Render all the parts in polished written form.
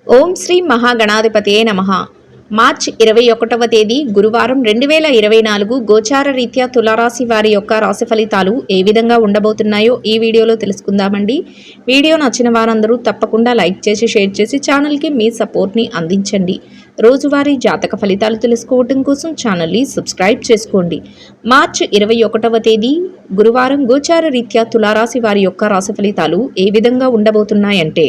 ఓం శ్రీ మహాగణాధిపతియే నమః. మార్చి 21వ తేదీ గురువారం 2024 గోచార రీత్యా తులారాశి వారి యొక్క రాశి ఫలితాలు ఏ విధంగా ఉండబోతున్నాయో ఈ వీడియోలో తెలుసుకుందామండి. వీడియో నచ్చిన వారందరూ తప్పకుండా లైక్ చేసి షేర్ చేసి ఛానల్కి మీ సపోర్ట్ని అందించండి. రోజువారీ జాతక ఫలితాలు తెలుసుకోవడం కోసం ఛానల్ని సబ్స్క్రైబ్ చేసుకోండి. మార్చి 21వ తేదీ గురువారం గోచార రీత్యా తులారాశి వారి యొక్క రాశి ఫలితాలు ఏ విధంగా ఉండబోతున్నాయంటే,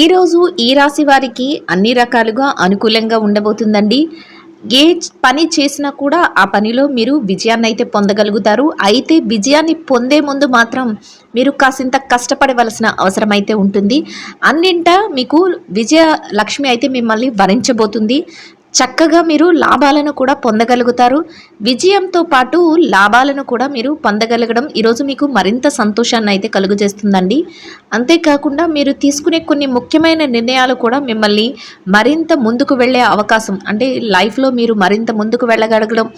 ఈరోజు ఈ రాశి వారికి అన్ని రకాలుగా అనుకూలంగా ఉండబోతుందండి. ఏ పని చేసినా కూడా ఆ పనిలో మీరు విజయాన్ని అయితే పొందగలుగుతారు. అయితే విజయాన్ని పొందే ముందు మాత్రం మీరు కాసింత కష్టపడవలసిన అవసరం అయితే ఉంటుంది. అన్నింటా మీకు విజయ లక్ష్మి అయితే మిమ్మల్ని వరించబోతుంది. చక్కగా మీరు లాభాలను కూడా పొందగలుగుతారు. విజయంతో పాటు లాభాలను కూడా మీరు పొందగలగడం ఈరోజు మీకు మరింత సంతోషాన్ని అయితే కలుగజేస్తుందండి. అంతేకాకుండా మీరు తీసుకునే కొన్ని ముఖ్యమైన నిర్ణయాలు కూడా మిమ్మల్ని మరింత ముందుకు వెళ్ళే అవకాశం, అంటే లైఫ్లో మీరు మరింత ముందుకు వెళ్ళగలగడం,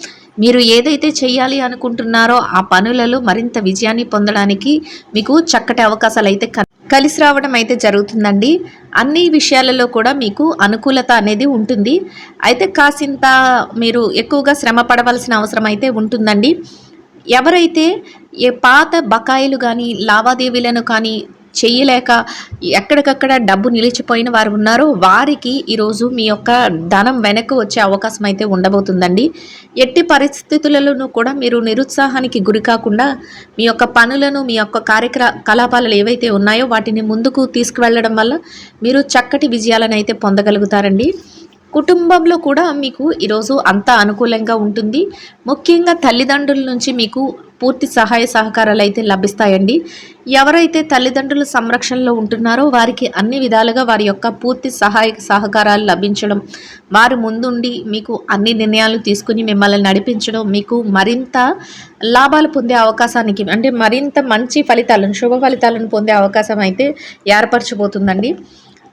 మీరు ఏదైతే చేయాలి అనుకుంటున్నారో ఆ పనులలో మరింత విజయాన్ని పొందడానికి మీకు చక్కటి అవకాశాలు అయితే కలిసి రావడం అయితే జరుగుతుందండి. అన్ని విషయాలలో కూడా మీకు అనుకూలత అనేది ఉంటుంది. అయితే కాసింత మీరు ఎక్కువగా శ్రమ పడవలసిన అవసరం అయితే ఉంటుందండి. ఎవరైతే పాత బకాయిలు కానీ లావాదేవీలను కానీ చేయలేక ఎక్కడికక్కడ డబ్బు నిలిచిపోయిన వారు ఉన్నారో వారికి ఈరోజు మీ యొక్క ధనం వెనక్కి వచ్చే అవకాశం అయితే ఉండబోతుందండి. ఎట్టి పరిస్థితులలోనూ కూడా మీరు నిరుత్సాహానికి గురి కాకుండా మీ యొక్క పనులను, మీ యొక్క కార్యకలాపాలు ఏవైతే ఉన్నాయో వాటిని ముందుకు తీసుకువెళ్ళడం వల్ల మీరు చక్కటి విజయాలను అయితే పొందగలుగుతారండి. కుటుంబంలో కూడా మీకు ఈరోజు అంతా అనుకూలంగా ఉంటుంది. ముఖ్యంగా తల్లిదండ్రుల నుంచి మీకు పూర్తి సహాయ సహకారాలు అయితే లభిస్తాయండి. ఎవరైతే తల్లిదండ్రుల సంరక్షణలో ఉంటున్నారో వారికి అన్ని విధాలుగా వారి యొక్క పూర్తి సహాయ సహకారాలు లభించడం, వారు ముందుండి మీకు అన్ని నిర్ణయాలు తీసుకుని మిమ్మల్ని నడిపించడం మీకు మరింత లాభాలు పొందే అవకాశానికి, అంటే మరింత మంచి ఫలితాలను, శుభ ఫలితాలను పొందే అవకాశం అయితే ఏర్పరచబోతుందండి.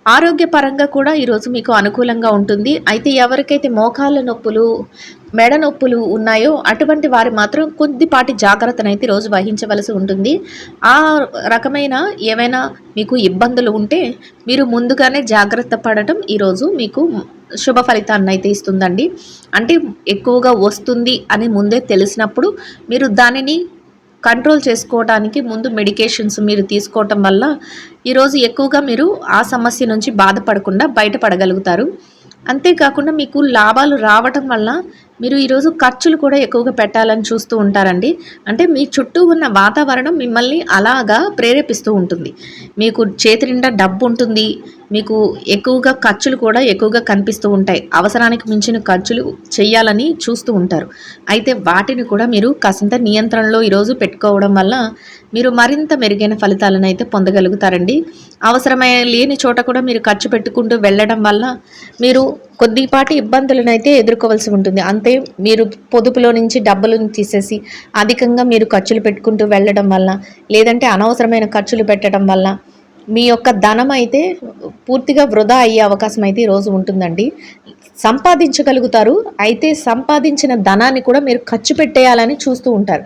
ఆరోగ్యపరంగా కూడా ఈరోజు మీకు అనుకూలంగా ఉంటుంది. అయితే ఎవరికైతే మోకాళ్ళ నొప్పులు, మెడ నొప్పులు ఉన్నాయో అటువంటి వారు మాత్రం కొద్దిపాటి జాగ్రత్తనైతే ఈరోజు వహించవలసి ఉంటుంది. ఆ రకమైన ఏవైనా మీకు ఇబ్బందులు ఉంటే మీరు ముందుగానే జాగ్రత్త పడటం ఈరోజు మీకు శుభ ఫలితాన్ని అయితే ఇస్తుందండి. అంటే ఎక్కువగా వస్తుంది అని ముందే తెలిసినప్పుడు మీరు దానిని కంట్రోల్ చేసుకోవడానికి ముందు మెడికేషన్స్ మీరు తీసుకోవటం వల్ల ఈరోజు ఎక్కువగా మీరు ఆ సమస్య నుంచి బాధపడకుండా బయటపడగలుగుతారు. అంతేకాకుండా మీకు లాభాలు రావటం వల్ల మీరు ఈరోజు ఖర్చులు కూడా ఎక్కువగా పెట్టాలని చూస్తూ ఉంటారండి. అంటే మీ చుట్టూ ఉన్న వాతావరణం మిమ్మల్ని అలాగా ప్రేరేపిస్తూ ఉంటుంది. మీకు చేతి నిండా డబ్బు ఉంటుంది, మీకు ఎక్కువగా ఖర్చులు కూడా ఎక్కువగా కనిపిస్తూ ఉంటాయి. అవసరానికి మించిన ఖర్చులు చేయాలని చూస్తూ ఉంటారు. అయితే వాటిని కూడా మీరు కాసింత నియంత్రణలో ఈరోజు పెట్టుకోవడం వల్ల మీరు మరింత మెరుగైన ఫలితాలను అయితే పొందగలుగుతారండి. అవసరమైన లేని చోట కూడా మీరు ఖర్చు పెట్టుకుంటూ వెళ్ళడం వల్ల మీరు కొద్దిపాటి ఇబ్బందులను అయితే ఎదుర్కోవాల్సి ఉంటుంది. అంతే మీరు పొదుపులో నుంచి డబ్బులను తీసేసి అధికంగా మీరు ఖర్చులు పెట్టుకుంటూ వెళ్ళడం వల్ల, లేదంటే అనవసరమైన ఖర్చులు పెట్టడం వల్ల మీ యొక్క ధనం అయితే పూర్తిగా వృధా అయ్యే అవకాశం అయితే ఈరోజు ఉంటుందండి. సంపాదించగలుగుతారు, అయితే సంపాదించిన ధనాన్ని కూడా మీరు ఖర్చు పెట్టేయాలని చూస్తూ ఉంటారు.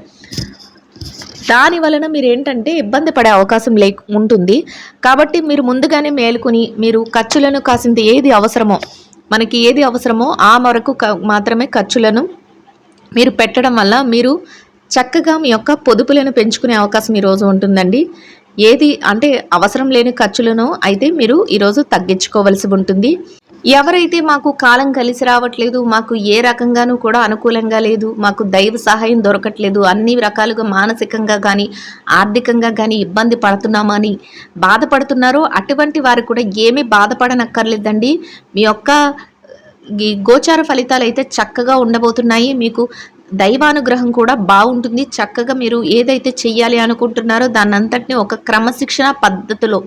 దాని వలన మీరు ఏంటంటే ఇబ్బంది పడే అవకాశం ఉంటుంది. కాబట్టి మీరు ముందుగానే మేలుకొని మీరు ఖర్చులను కాసింత మనకి ఏది అవసరమో ఆ వరకు మాత్రమే ఖర్చులను మీరు పెట్టడం వల్ల మీరు చక్కగా మీ యొక్క పొదుపులను పెంచుకునే అవకాశం ఈరోజు ఉంటుందండి. ఏది అంటే అవసరం లేని ఖర్చులను అయితే మీరు ఈరోజు తగ్గించుకోవలసి ఉంటుంది. ఎవరైతే మాకు కాలం కలిసి రావట్లేదు, మాకు ఏ రకంగానూ కూడా అనుకూలంగా లేదు, మాకు దైవ సహాయం దొరకట్లేదు, అన్ని రకాలుగా మానసికంగా కానీ ఆర్థికంగా కానీ ఇబ్బంది పడుతున్నామని బాధపడుతున్నారో అటువంటి వారు కూడా ఏమీ బాధపడనక్కర్లేదండి. మీ యొక్క ఈ గోచార ఫలితాలు అయితే చక్కగా ఉండబోతున్నాయి. మీకు దైవానుగ్రహం కూడా బాగుంటుంది. చక్కగా మీరు ఏదైతే చెయ్యాలి అనుకుంటున్నారో దాన్నంతటినీ ఒక క్రమశిక్షణ పద్ధతిలో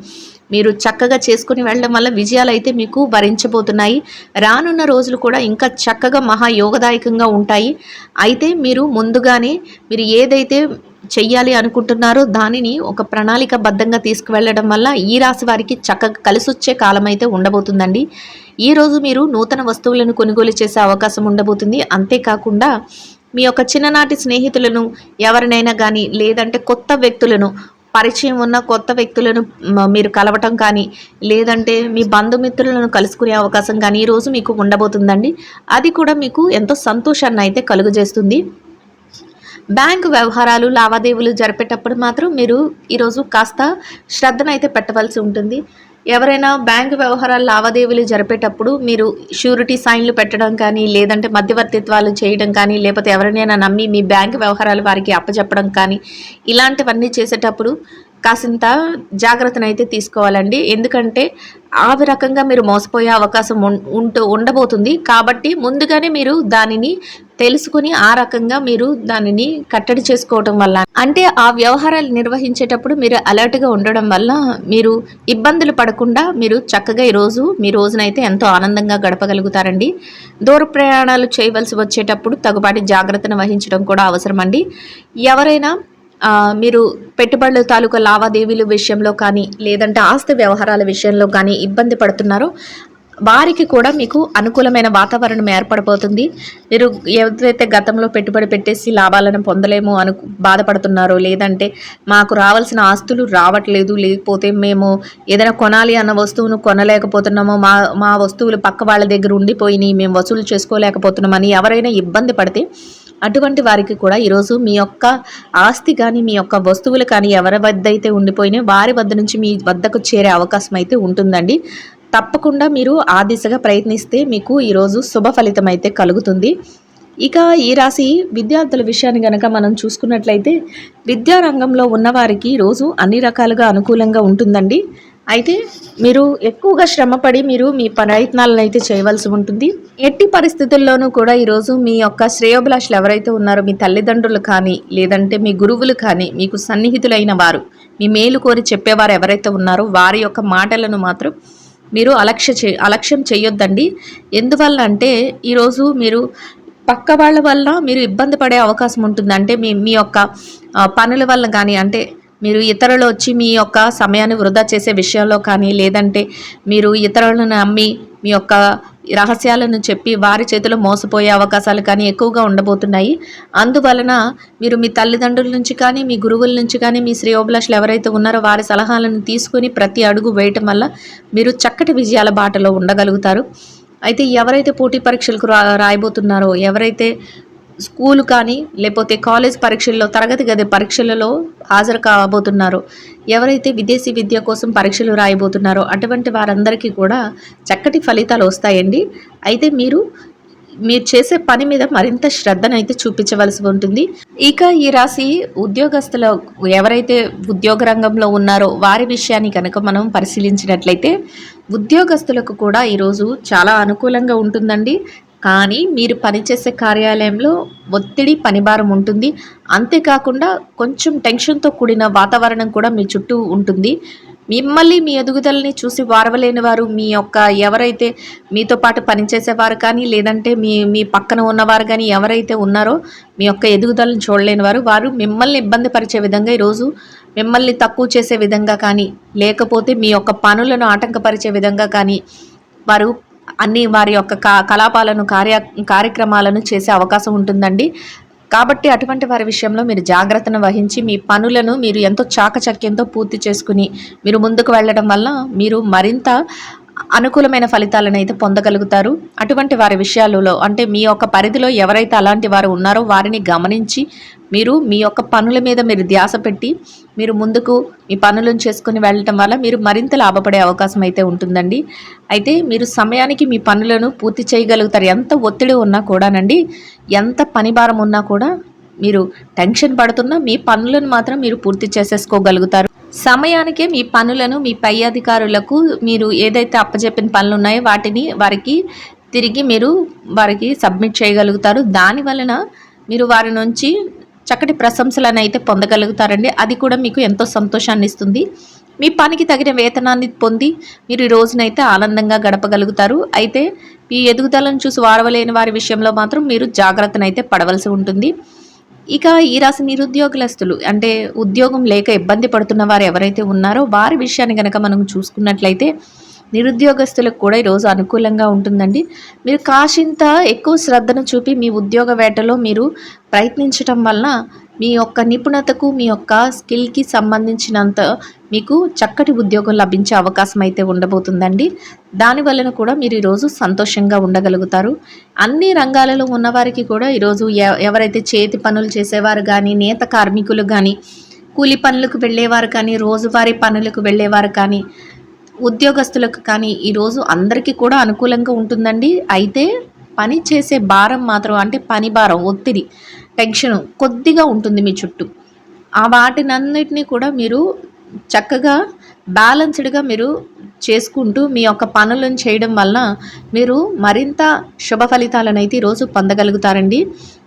మీరు చక్కగా చేసుకుని వెళ్ళడం వల్ల విజయాలు అయితే మీకు వరించబోతున్నాయి. రానున్న రోజులు కూడా ఇంకా చక్కగా మహాయోగదాయకంగా ఉంటాయి. అయితే మీరు ముందుగానే మీరు ఏదైతే చెయ్యాలి అనుకుంటున్నారో దానిని ఒక ప్రణాళికబద్ధంగా తీసుకువెళ్ళడం వల్ల ఈ రాశి వారికి చక్కగా కలిసొచ్చే కాలం అయితే ఉండబోతుందండి. ఈరోజు మీరు నూతన వస్తువులను కొనుగోలు చేసే అవకాశం ఉండబోతుంది. అంతేకాకుండా మీ యొక్క చిన్ననాటి స్నేహితులను ఎవరినైనా కానీ లేదంటే కొత్త వ్యక్తులను పరిచయం ఉన్న కొత్త వ్యక్తులను మీరు కలవటం కానీ, లేదంటే మీ బంధుమిత్రులను కలుసుకునే అవకాశం కానీ ఈరోజు మీకు ఉండబోతుందండి. అది కూడా మీకు ఎంతో సంతోషాన్ని అయితే కలుగజేస్తుంది. బ్యాంకు వ్యవహారాలు లావాదేవీలు జరిపేటప్పుడు మాత్రం మీరు ఈరోజు కాస్త శ్రద్ధనైతే పెట్టవలసి ఉంటుంది. ఎవరైనా బ్యాంకు వ్యవహారాలు లావాదేవీలు జరిపేటప్పుడు మీరు షూరిటీ సైన్లు పెట్టడం కానీ, లేదంటే మధ్యవర్తిత్వాలు చేయడం కానీ, లేకపోతే ఎవరినైనా నమ్మి మీ బ్యాంకు వ్యవహారాలు వారికి అప్పచెప్పడం కానీ, ఇలాంటివన్నీ చేసేటప్పుడు కాసింత జాగ్రత్తనైతే తీసుకోవాలండి. ఎందుకంటే ఆ రకంగా మీరు మోసపోయే అవకాశం ఉండబోతుంది. కాబట్టి ముందుగానే మీరు దానిని తెలుసుకుని ఆ రకంగా మీరు దానిని కట్టడి చేసుకోవటం వల్ల, అంటే ఆ వ్యవహారాలు నిర్వహించేటప్పుడు మీరు అలర్ట్గా ఉండడం వల్ల మీరు ఇబ్బందులు పడకుండా మీరు చక్కగా ఈరోజు మీ రోజునైతే ఎంతో ఆనందంగా గడపగలుగుతారండి. దూర ప్రయాణాలు చేయవలసి వచ్చేటప్పుడు తగుపాటి జాగ్రత్తను వహించడం కూడా అవసరం అండి. ఎవరైనా మీరు పెట్టుబడుల తాలూకా లావాదేవీల విషయంలో కానీ, లేదంటే ఆస్తి వ్యవహారాల విషయంలో కానీ ఇబ్బంది పడుతున్నారో వారికి కూడా మీకు అనుకూలమైన వాతావరణం ఏర్పడిపోతుంది. మీరు ఏదైతే గతంలో పెట్టుబడి పెట్టేసి లాభాలను పొందలేము బాధపడుతున్నారో, లేదంటే మాకు రావాల్సిన ఆస్తులు రావట్లేదు, లేకపోతే మేము ఏదైనా కొనాలి అన్న వస్తువును కొనలేకపోతున్నామో, మా వస్తువులు పక్క వాళ్ళ దగ్గర ఉండిపోయినాయి, మేము వసూలు చేసుకోలేకపోతున్నామని ఎవరైనా ఇబ్బంది పడితే అటువంటి వారికి కూడా ఈరోజు మీ యొక్క ఆస్తి కానీ, మీ యొక్క వస్తువులు కానీ ఎవరి వద్ద అయితే ఉండిపోయినాయో వారి వద్ద నుంచి మీ వద్దకు చేరే అవకాశం అయితే ఉంటుందండి. తప్పకుండా మీరు ఆ దిశగా ప్రయత్నిస్తే మీకు ఈరోజు శుభ ఫలితం అయితే కలుగుతుంది. ఇక ఈ రాశి విద్యార్థుల విషయాన్ని కనుక మనం చూసుకున్నట్లయితే విద్యారంగంలో ఉన్నవారికి రోజు అన్ని రకాలుగా అనుకూలంగా ఉంటుందండి. అయితే మీరు ఎక్కువగా శ్రమపడి మీరు మీ ప్రయత్నాలను అయితే చేయవలసి ఉంటుంది. ఎట్టి పరిస్థితుల్లోనూ కూడా ఈరోజు మీ యొక్క శ్రేయోభిలాషులు ఎవరైతే ఉన్నారో, మీ తల్లిదండ్రులు కానీ, లేదంటే మీ గురువులు కానీ, మీకు సన్నిహితులైన వారు, మీ మేలు కోరి చెప్పేవారు ఎవరైతే ఉన్నారో వారి యొక్క మాటలను మాత్రం మీరు అలక్ష్యం చేయొద్దండి. ఎందువల్ల అంటే ఈరోజు మీరు పక్క వాళ్ళ వల్ల మీరు ఇబ్బంది పడే అవకాశం ఉంటుంది. అంటే మీ యొక్క పనుల వల్ల కానీ, అంటే మీరు ఇతరులు వచ్చి మీ యొక్క సమయాన్ని వృధా చేసే విషయంలో కానీ, లేదంటే మీరు ఇతరులను నమ్మి మీ యొక్క రహస్యాలను చెప్పి వారి చేతిలో మోసపోయే అవకాశాలు కానీ ఎక్కువగా ఉండబోతున్నాయి. అందువలన మీరు మీ తల్లిదండ్రుల నుంచి కానీ, మీ గురువుల నుంచి కానీ, మీ శ్రేయోభిలాషులు ఎవరైతే ఉన్నారో వారి సలహాలను తీసుకొని ప్రతి అడుగు వేయటం వల్ల మీరు చక్కటి విజయాల బాటలో ఉండగలుగుతారు. అయితే ఎవరైతే పోటీ పరీక్షలకు రాయబోతున్నారో, ఎవరైతే స్కూలు కానీ, లేకపోతే కాలేజ్ పరీక్షల్లో, తరగతి గది పరీక్షలలో హాజరు కాబోతున్నారో, ఎవరైతే విదేశీ విద్య కోసం పరీక్షలు రాయబోతున్నారో అటువంటి వారందరికీ కూడా చక్కటి ఫలితాలు వస్తాయండి. అయితే మీరు చేసే పని మీద మరింత శ్రద్ధనైతే చూపించవలసి ఉంటుంది. ఇక ఈ రాశి ఉద్యోగస్తులు ఎవరైతే ఉద్యోగ రంగంలో ఉన్నారో వారి విషయాన్ని కనుక మనం పరిశీలించినట్లయితే ఉద్యోగస్తులకు కూడా ఈరోజు చాలా అనుకూలంగా ఉంటుందండి. కానీ మీరు పనిచేసే కార్యాలయంలో ఒత్తిడి, పనిభారం ఉంటుంది. అంతేకాకుండా కొంచెం టెన్షన్తో కూడిన వాతావరణం కూడా మీ చుట్టూ ఉంటుంది. మిమ్మల్ని మీ ఎదుగుదలని చూసి వారవలేని వారు, మీ యొక్క ఎవరైతే మీతో పాటు పనిచేసేవారు కానీ, లేదంటే మీ పక్కన ఉన్నవారు కానీ ఎవరైతే ఉన్నారో మీ యొక్క ఎదుగుదలను చూడలేని వారు మిమ్మల్ని ఇబ్బంది పరిచే విధంగా ఈరోజు మిమ్మల్ని తక్కువ చేసే విధంగా కానీ, లేకపోతే మీ యొక్క పనులను ఆటంకపరిచే విధంగా కానీ వారు అన్ని వారి యొక్క కలాపాలను కార్యక్రమాలను చేసే అవకాశం ఉంటుందండి. కాబట్టి అటువంటి వారి విషయంలో మీరు జాగ్రత్తను వహించి మీ పనులను మీరు ఎంతో చాకచక్యంతో పూర్తి చేసుకుని మీరు ముందుకు వెళ్ళడం వల్ల మీరు మరింత అనుకూలమైన ఫలితాలను అయితే పొందగలుగుతారు. అటువంటి వారి విషయాలలో, అంటే మీ యొక్క పరిధిలో ఎవరైతే అలాంటి వారు ఉన్నారో వారిని గమనించి మీరు మీ యొక్క పనుల మీద మీరు ధ్యాస పెట్టి మీరు ముందుకు మీ పనులను చేసుకుని వెళ్ళటం వల్ల మీరు మరింత లాభపడే అవకాశం అయితే ఉంటుందండి. అయితే మీరు సమయానికి మీ పనులను పూర్తి చేయగలుగుతారు. ఎంత ఒత్తిడి ఉన్నా కూడానండి, ఎంత పని భారం ఉన్నా కూడా మీరు టెన్షన్ పడుతున్నా మీ పనులను మాత్రం మీరు పూర్తి చేసేసుకోగలుగుతారు. సమయానికే మీ పనులను మీ పై అధికారులకు మీరు ఏదైతే అప్పచెప్పిన పనులు ఉన్నాయో వాటిని తిరిగి వారికి సబ్మిట్ చేయగలుగుతారు. దాని వలన మీరు వారి నుంచి చక్కటి ప్రశంసలను అయితే పొందగలుగుతారండి. అది కూడా మీకు ఎంతో సంతోషాన్ని ఇస్తుంది. మీ పనికి తగిన వేతనాన్ని పొంది మీరు ఈ రోజునైతే ఆనందంగా గడపగలుగుతారు. అయితే ఈ ఎదుగుదలను చూసి వారవలేని వారి విషయంలో మాత్రం మీరు జాగ్రత్తనైతే పడవలసి ఉంటుంది. ఇక ఈ రాశి నిరుద్యోగస్తులు, అంటే ఉద్యోగం లేక ఇబ్బంది పడుతున్న వారు ఎవరైతే ఉన్నారో వారి విషయాన్ని కనుక మనం చూసుకున్నట్లయితే నిరుద్యోగస్తులకు కూడా ఈరోజు అనుకూలంగా ఉంటుందండి. మీరు కాసింత ఎక్కువ శ్రద్ధను చూపి మీ ఉద్యోగ వేటలో మీరు ప్రయత్నించటం వలన మీ యొక్క నిపుణతకు, మీ యొక్క స్కిల్‌కి సంబంధించినంత మీకు చక్కటి ఉద్యోగం లభించే అవకాశం అయితే ఉండబోతుందండి. దాని వలన కూడా మీరు ఈరోజు సంతోషంగా ఉండగలుగుతారు. అన్ని రంగాలలో ఉన్నవారికి కూడా ఈరోజు ఎవరైతే చేతి పనులు చేసేవారు గానీ, నేత కార్మికులు గానీ, కూలి పనులకు వెళ్ళేవారు కానీ, రోజువారీ పనులకు వెళ్ళేవారు కానీ, ఉద్యోగస్తులకు కానీ ఈరోజు అందరికీ కూడా అనుకూలంగా ఉంటుందండి. అయితే పని చేసే భారం మాత్రం అంటే పని భారం, ఒత్తిడి, టెన్షన్ కొద్దిగా ఉంటుంది మీ చుట్టూ. ఆ వాటినన్నిటిని కూడా మీరు చక్కగా బ్యాలెన్స్డ్‌గా మీరు చేసుకుంటూ మీ యొక్క పనులను చేయడం వలన మీరు మరింత శుభ ఫలితాలనైతే ఈరోజు పొందగలుగుతారండి.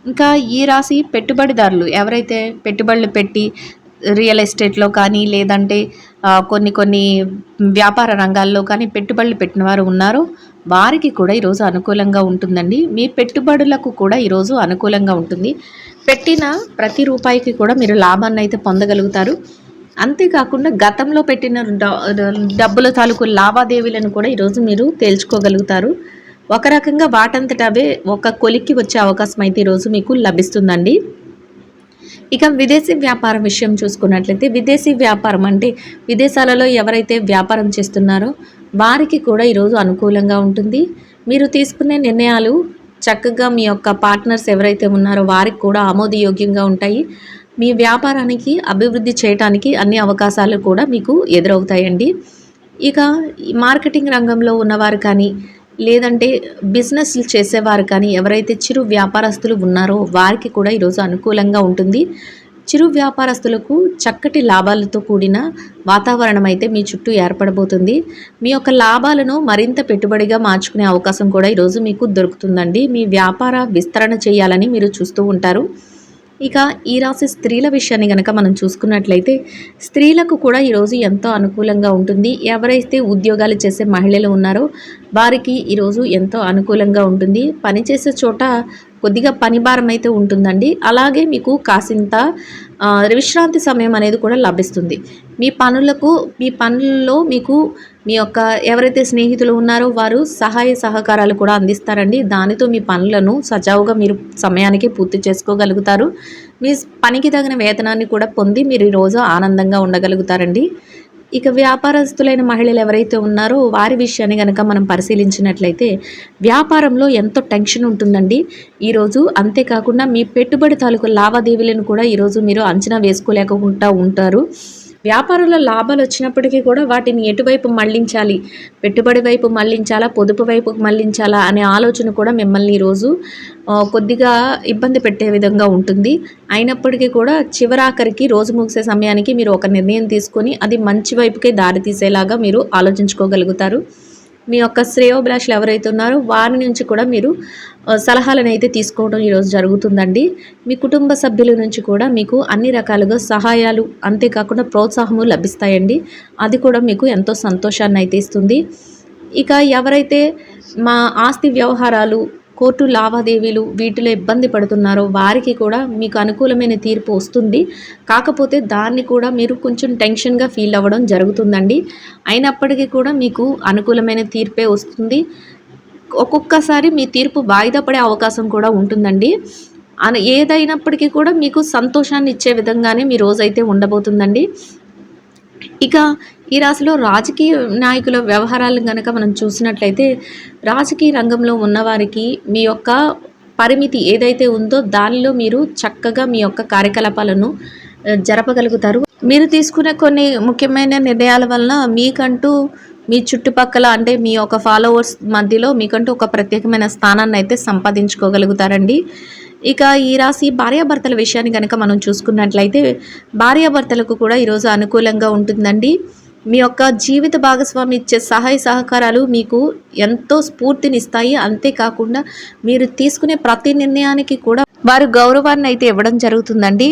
ఇంకా ఈ రాశి పెట్టుబడిదారులు ఎవరైతే పెట్టుబడులు పెట్టి రియల్ ఎస్టేట్‌లో కానీ లేదంటే కొన్ని వ్యాపార రంగాల్లో కానీ పెట్టుబడులు పెట్టిన వారు ఉన్నారో వారికి కూడా ఈరోజు అనుకూలంగా ఉంటుందండి. మీ పెట్టుబడులకు కూడా ఈరోజు అనుకూలంగా ఉంటుంది. పెట్టిన ప్రతి రూపాయికి కూడా మీరు లాభాన్ని అయితే పొందగలుగుతారు. అంతేకాకుండా గతంలో పెట్టిన డబ్బుల తాలూకు లావాదేవీలను కూడా ఈరోజు మీరు తేల్చుకోగలుగుతారు. ఒక రకంగా వాటంతట అవే ఒక కొలిక్కి వచ్చే అవకాశం అయితే ఈరోజు మీకు లభిస్తుందండి. ఇక విదేశీ వ్యాపారం విషయం చూసుకున్నట్లయితే విదేశీ వ్యాపారం అంటే విదేశాలలో ఎవరైతే వ్యాపారం చేస్తున్నారో వారికి కూడా ఈరోజు అనుకూలంగా ఉంటుంది. మీరు తీసుకునే నిర్ణయాలు చక్కగా మీ యొక్క పార్ట్నర్స్ ఎవరైతే ఉన్నారో వారికి కూడా ఆమోదయోగ్యంగా ఉంటాయి. మీ వ్యాపారానికి అభివృద్ధి చేయడానికి అన్ని అవకాశాలు కూడా మీకు ఎదురవుతాయండి. ఇక మార్కెటింగ్ రంగంలో ఉన్నవారు కానీ లేదంటే బిజినెస్లు చేసేవారు కానీ ఎవరైతే చిరు వ్యాపారస్తులు ఉన్నారో వారికి కూడా ఈరోజు అనుకూలంగా ఉంటుంది. చిరు వ్యాపారస్తులకు చక్కటి లాభాలతో కూడిన వాతావరణం అయితే మీ చుట్టూ ఏర్పడబోతుంది. మీ యొక్క లాభాలను మరింత పెట్టుబడిగా మార్చుకునే అవకాశం కూడా ఈరోజు మీకు దొరుకుతుందండి. మీ వ్యాపార విస్తరణ చేయాలని మీరు చూస్తూ ఉంటారు. ఇక ఈ రాశి స్త్రీల విషయాన్ని కనుక మనం చూసుకున్నట్లయితే స్త్రీలకు కూడా ఈరోజు ఎంతో అనుకూలంగా ఉంటుంది. ఎవరైతే ఉద్యోగాలు చేసే మహిళలు ఉన్నారో వారికి ఈరోజు ఎంతో అనుకూలంగా ఉంటుంది. పనిచేసే చోట కొద్దిగా పని భారం అయితే ఉంటుందండి. అలాగే మీకు కాసింత విశ్రాంతి సమయం అనేది కూడా లభిస్తుంది. మీ పనుల్లో మీకు మీ యొక్క ఎవరైతే స్నేహితులు ఉన్నారో వారు సహాయ సహకారాలు కూడా అందిస్తారండి. దానితో మీ పనులను సజావుగా మీరు సమయానికి పూర్తి చేసుకోగలుగుతారు. మీ పనికి తగిన వేతనాన్ని కూడా పొంది మీరు ఈరోజు ఆనందంగా ఉండగలుగుతారండి. ఇక వ్యాపారస్తులైన మహిళలు ఎవరైతే ఉన్నారో వారి విషయాన్ని కనుక మనం పరిశీలించినట్లయితే వ్యాపారంలో ఎంతో టెన్షన్ ఉంటుందండి ఈరోజు. అంతేకాకుండా మీ పెట్టుబడి తాలూకు లావాదేవీలను కూడా ఈరోజు మీరు అంచనా వేసుకోలేకుండా ఉంటారు. వ్యాపారంలో లాభాలు వచ్చినప్పటికీ కూడా వాటిని ఎటువైపు మళ్లించాలి, పెట్టుబడి వైపు మళ్లించాలా, పొదుపు వైపు మళ్లించాలా అనే ఆలోచన కూడా మిమ్మల్ని ఈరోజు కొద్దిగా ఇబ్బంది పెట్టే విధంగా ఉంటుంది. అయినప్పటికీ కూడా చివరాఖరికి రోజు ముగిసే సమయానికి మీరు ఒక నిర్ణయం తీసుకొని అది మంచి వైపుకే దారి తీసేలాగా మీరు ఆలోచించుకోగలుగుతారు. మీ యొక్క శ్రేయోభిలాషులు ఎవరైతే ఉన్నారో వారి నుంచి కూడా మీరు సలహాలను అయితే తీసుకోవడం ఈరోజు జరుగుతుందండి. మీ కుటుంబ సభ్యుల నుంచి కూడా మీకు అన్ని రకాలుగా సహాయాలు అంతేకాకుండా ప్రోత్సాహము లభిస్తాయండి. అది కూడా మీకు ఎంతో సంతోషాన్ని అయితే ఇస్తుంది. ఇక ఎవరైతే మా ఆస్తి వ్యవహారాలు, కోర్టు లావాదేవీలు వీటిలో ఇబ్బంది పడుతున్నారో వారికి కూడా మీకు అనుకూలమైన తీర్పు వస్తుంది. కాకపోతే దాన్ని కూడా మీరు కొంచెం టెన్షన్గా ఫీల్ అవ్వడం జరుగుతుందండి. అయినప్పటికీ కూడా మీకు అనుకూలమైన తీర్పే వస్తుంది. ఒక్కొక్కసారి మీ తీర్పు వాయిదా పడే అవకాశం కూడా ఉంటుందండి. ఏదైనప్పటికీ కూడా మీకు సంతోషాన్ని ఇచ్చే విధంగానే మీ రోజైతే ఉండబోతుందండి. ఇక ఈ రాశిలో రాజకీయ నాయకుల వ్యవహారాలను కనుక మనం చూసినట్లయితే రాజకీయ రంగంలో ఉన్నవారికి మీ యొక్క పరిమితి ఏదైతే ఉందో దానిలో మీరు చక్కగా మీ యొక్క కార్యకలాపాలను జరపగలుగుతారు. మీరు తీసుకునే కొన్ని ముఖ్యమైన నిర్ణయాల వలన మీకంటూ మీ చుట్టుపక్కల అంటే మీ యొక్క ఫాలోవర్స్ మధ్యలో మీకంటూ ఒక ప్రత్యేకమైన స్థానాన్ని అయితే సంపాదించుకోగలుగుతారండి. ఇక ఈ రాశి భార్యాభర్తల విషయాన్ని కనుక మనం చూసుకున్నట్లయితే భార్యాభర్తలకు కూడా ఈరోజు అనుకూలంగా ఉంటుందండి. మీ యొక్క జీవిత భాగస్వామి ఇచ్చే సహాయ సహకారాలు మీకు ఎంతో స్ఫూర్తినిస్తాయి. అంతేకాకుండా మీరు తీసుకునే ప్రతి నిర్ణయానికి కూడా వారు గౌరవాన్ని అయితే ఇవ్వడం జరుగుతుందండి.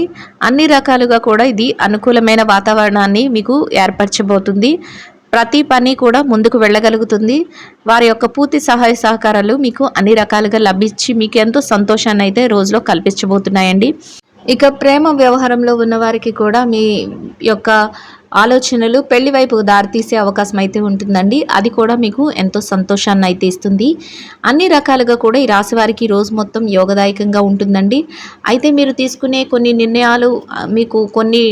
అన్ని రకాలుగా కూడా ఇది అనుకూలమైన వాతావరణాన్ని మీకు ఏర్పరచబోతుంది. ప్రతి పని కూడా ముందుకు వెళ్ళగలుగుతుంది. వారి యొక్క పూర్తి సహాయ సహకారాలు మీకు అన్ని రకాలుగా లభించి మీకు ఎంతో సంతోషాన్ని అయితే రోజులో కల్పించబోతున్నాయండి. ఇక ప్రేమ వ్యవహారంలో ఉన్న వారికి కూడా మీ యొక్క ఆలోచనలు పెళ్లి వైపు దారితీసే అవకాశం అయితే ఉంటుందండి. అది కూడా మీకు ఎంతో సంతోషాన్ని అయితే ఇస్తుంది. అన్ని రకాలుగా కూడా ఈ రాశి వారికి రోజు మొత్తం యోగదాయకంగా ఉంటుందండి. అయితే మీరు తీసుకునే కొన్ని నిర్ణయాలు మీకు కొన్ని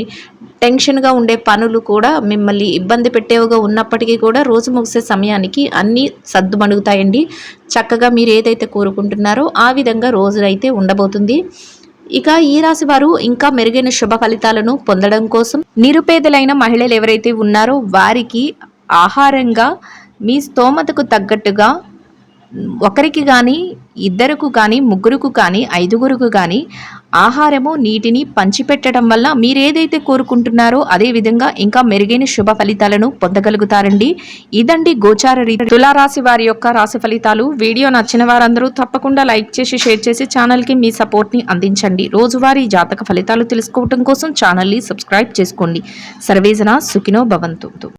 టెన్షన్గా ఉండే పనులు కూడా మిమ్మల్ని ఇబ్బంది పెట్టేవిగా ఉన్నప్పటికీ కూడా రోజు ముగిసే సమయానికి అన్నీ సద్దుమణుగుతాయండి. చక్కగా మీరు ఏదైతే కోరుకుంటున్నారో ఆ విధంగా రోజునైతే ఉండబోతుంది. ఇక ఈ రాశి వారు ఇంకా మెరుగైన శుభ ఫలితాలను పొందడం కోసం నిరుపేదలైన మహిళలు ఎవరైతే ఉన్నారో వారికి ఆహారంగా మీ స్తోమతకు తగ్గట్టుగా ఒకరికి కానీ, ఇద్దరికి కానీ, ముగ్గురుకు కానీ, ఐదుగురుకు కానీ ఆహారము, నీటిని పంచిపెట్టడం వల్ల మీరేదైతే కోరుకుంటున్నారో అదే విధంగా ఇంకా మెరుగైన శుభ ఫలితాలను పొందగలుగుతారండి. ఇదండి గోచార రీతి తులారాశి వారి యొక్క రాశి ఫలితాలు. వీడియో నచ్చిన వారందరూ తప్పకుండా లైక్ చేసి, షేర్ చేసి ఛానల్కి మీ సపోర్ట్ని అందించండి. రోజువారీ జాతక ఫలితాలు తెలుసుకోవడం కోసం ఛానల్ని సబ్స్క్రైబ్ చేసుకోండి. సర్వేజన సుఖినో భవంతు.